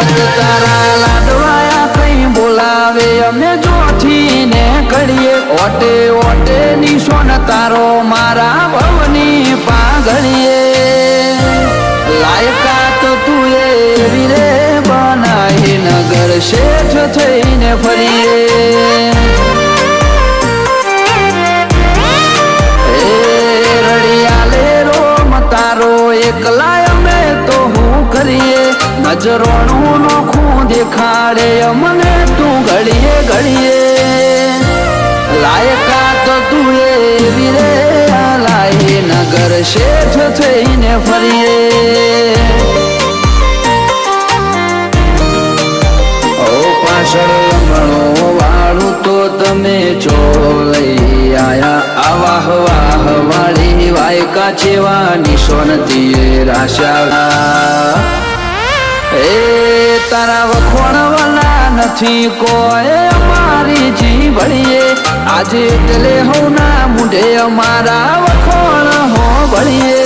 તારા લાડવાયા કઈ બોલાવે અમે જોઠીને કડીએ ઓટે ઓટે નિશોન તારો મારા ભવની પાઘડીએ લાયકાત તું એવી રે બનાવી નગર શેઠ થઈને ફરીએ રડિયાલે રોમ તારો એકલા અમે તો હું કરીએ નજરોનું નોખું દેખાડે અમને તું ઘડીએ ઘડીએ લાયકાત તું એવી રે લાઈ નગર શેઠ થઈને ફરીએ પાછળ લમણો વાળું તો તમે છો લઈ આયા આવાહ વાહ વાળી વાયકા જેવા નિશોનતી રાશા એ તારા વખોણવાલા નથી કોઈ અમારી જીવડીએ આજે એટલે હોના મુઢે અમારા વખોણ હો ભળીએ